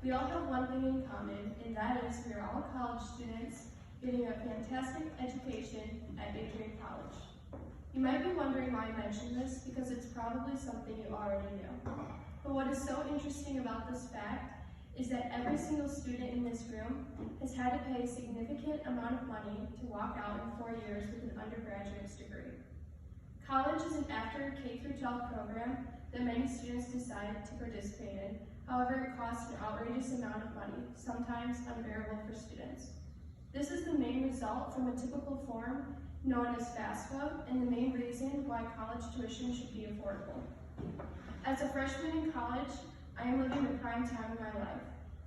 We all have one thing in common, and that is we are all college students getting a fantastic education at Adrian College. You might be wondering why I mention this, because it's probably something you already knew. But what is so interesting about this fact is that every single student in this room has had to pay a significant amount of money to walk out in 4 years with an undergraduate's degree. College is an after K-12 program that many students decide to participate in. However, it costs an outrageous amount of money, sometimes unbearable for students. This is the main result from a typical form known as FAFSA, and the main reason why college tuition should be affordable. As a freshman in college, I am living the prime time of my life.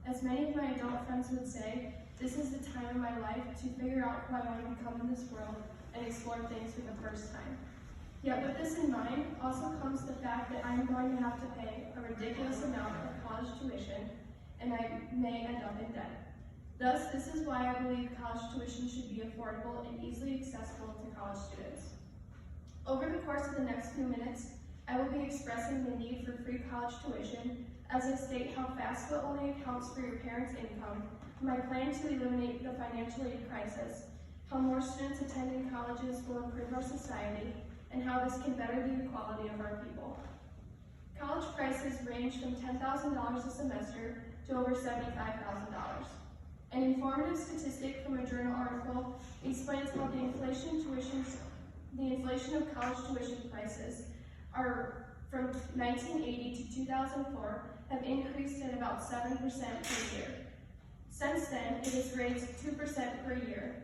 As many of my adult friends would say, this is the time of my life to figure out who I want to become in this world and explore things for the first time. Yet with this in mind also comes the fact that I am going to have to pay a ridiculous amount of college tuition, and I may end up in debt. Thus, this is why I believe college tuition should be affordable and easily accessible to college students. Over the course of the next few minutes, I will be expressing the need for free college tuition as I state how FAFSA only accounts for your parents' income, my plan to eliminate the financial aid crisis, how more students attending colleges will improve our society, and how this can better the equality of our people. College prices range from $10,000 a semester to over $75,000. An informative statistic from a journal article explains how the inflation of college tuition prices are from 1980 to 2004 have increased at about 7% per year. Since then, it has raised 2% per year.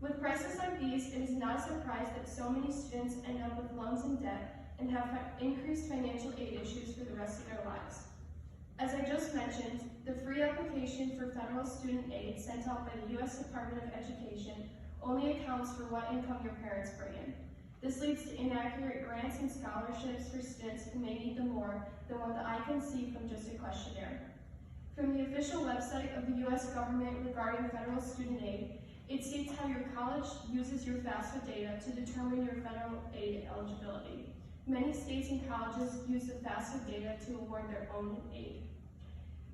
With prices like these, it is not a surprise that so many students end up with loans and debt and have increased financial aid issues for the rest of their lives. As I just mentioned, the free application for federal student aid sent out by the U.S. Department of Education only accounts for what income your parents bring in. This leads to inaccurate grants and scholarships for students who may need them more than what the eye can see from just a questionnaire. From the official website of the U.S. government regarding federal student aid, it states how your college uses your FAFSA data to determine your federal aid eligibility. Many states and colleges use the FAFSA data to award their own aid.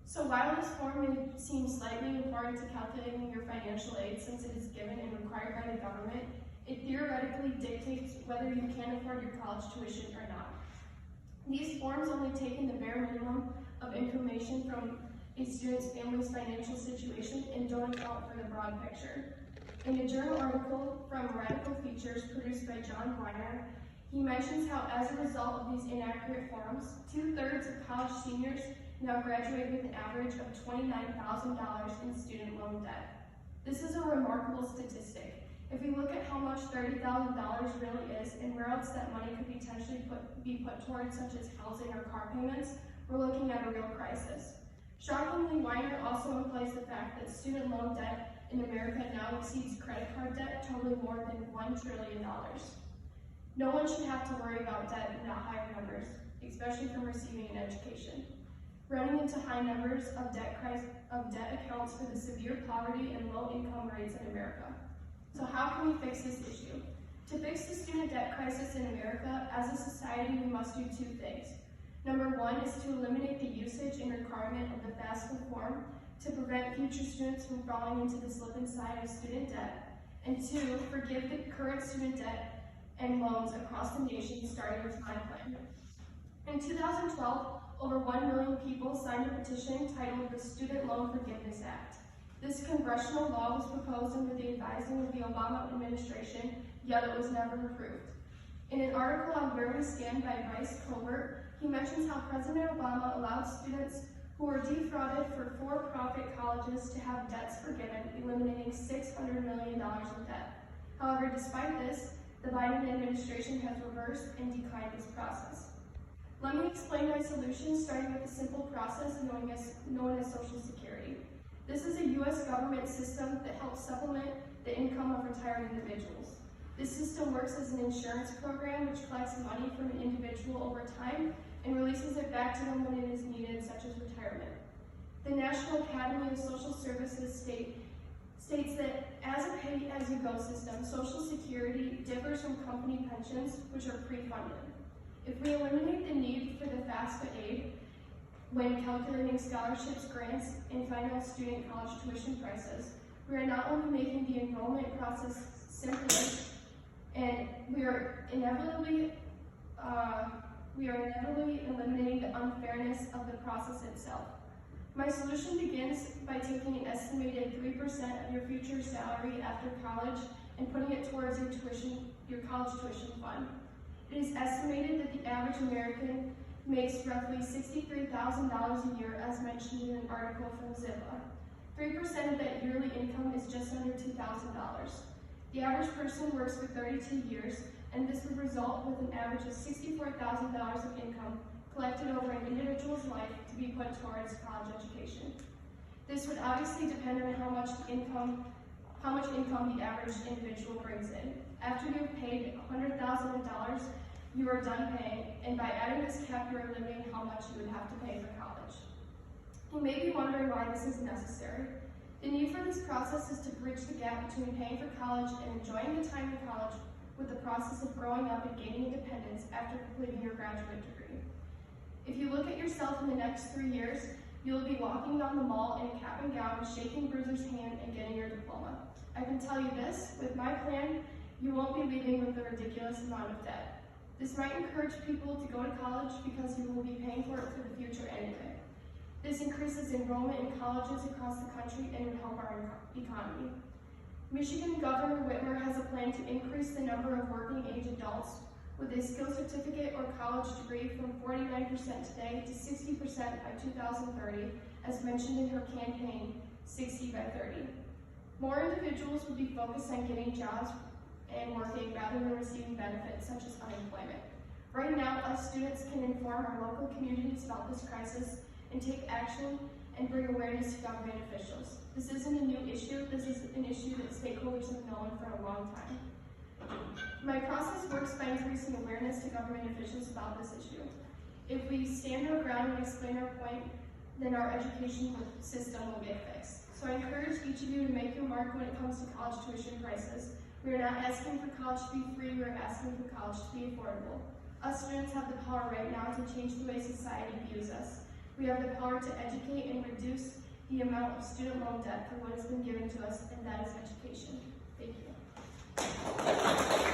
So while this form may seem slightly important to calculating your financial aid since it is given and required by the government, it theoretically dictates whether you can afford your college tuition or not. These forms only take in the bare minimum of information from a student's family's financial situation and don't account for the broad picture. In a journal article from Radical Features produced by John Weiner, he mentions how as a result of these inaccurate forms, 2/3 of college seniors now graduate with an average of $29,000 in student loan debt. This is a remarkable statistic. If we look at how much $30,000 really is and where else that money could potentially be put towards, such as housing or car payments, we're looking at a real crisis. Shockingly, Weiner also implies the fact that student loan debt in America now exceeds credit card debt, totaling more than $1 trillion. No one should have to worry about debt in that higher numbers, especially from receiving an education. Running into high numbers of debt accounts for the severe poverty and low income rates in America. So how can we fix this issue? To fix the student debt crisis in America, as a society, we must do two things. Number one is to eliminate the usage and requirement of the FAFSA form to prevent future students from falling into the slip and slide of student debt. And two, forgive the current student debt and loans across the nation, starting with my plan. In 2012, over 1 million people signed a petition titled the Student Loan Forgiveness Act. This congressional law was proposed under the advising of the Obama administration, yet it was never approved. In an article on Where We Stand by Bryce Colbert, he mentions how President Obama allowed students who were defrauded for for-profit colleges to have debts forgiven, eliminating $600 million in debt. However, despite this, the Biden administration has reversed and declined this process. Let me explain my solution, starting with a simple process known as Social Security. This is a U.S. government system that helps supplement the income of retired individuals. This system works as an insurance program which collects money from an individual over time and releases it back to them when it is needed, such as retirement. The National Academy of Social Services states that as a pay-as-you-go system, Social Security differs from company pensions, which are pre-funded. If we eliminate the need for the FAFSA aid, when calculating scholarships, grants, and final student college tuition prices. We are not only making the enrollment process simpler, and we are inevitably eliminating the unfairness of the process itself. My solution begins by taking an estimated 3% of your future salary after college and putting it towards your college tuition fund. It is estimated that the average American makes roughly $63,000 a year, as mentioned in an article from Zippa. 3% of that yearly income is just under $2,000. The average person works for 32 years, and this would result with an average of $64,000 of income collected over an individual's life to be put towards college education. This would obviously depend on how much income the average individual brings in. After you have paid $100,000, you are done paying, and by adding this cap, you are limiting how much you would have to pay for college. You may be wondering why this is necessary. The need for this process is to bridge the gap between paying for college and enjoying the time in college with the process of growing up and gaining independence after completing your graduate degree. If you look at yourself in the next 3 years, you will be walking down the mall in a cap and gown, shaking Bruiser's hand and getting your diploma. I can tell you this, with my plan, you won't be leaving with a ridiculous amount of debt. This might encourage people to go to college because you will be paying for it for the future anyway. This increases enrollment in colleges across the country and would help our economy. Michigan Governor Whitmer has a plan to increase the number of working age adults with a skill certificate or college degree from 49% today to 60% by 2030, as mentioned in her campaign, 60 by 30. More individuals would be focused on getting jobs and working rather than receiving benefits such as unemployment. Right now, us students can inform our local communities about this crisis and take action and bring awareness to government officials. This isn't a new issue, this is an issue that stakeholders have known for a long time. My process works by increasing awareness to government officials about this issue. If we stand our ground and explain our point, then our education system will get fixed. So I encourage each of you to make your mark when it comes to college tuition prices. We are not asking for college to be free, we are asking for college to be affordable. Us students have the power right now to change the way society views us. We have the power to educate and reduce the amount of student loan debt for what has been given to us, and that is education. Thank you.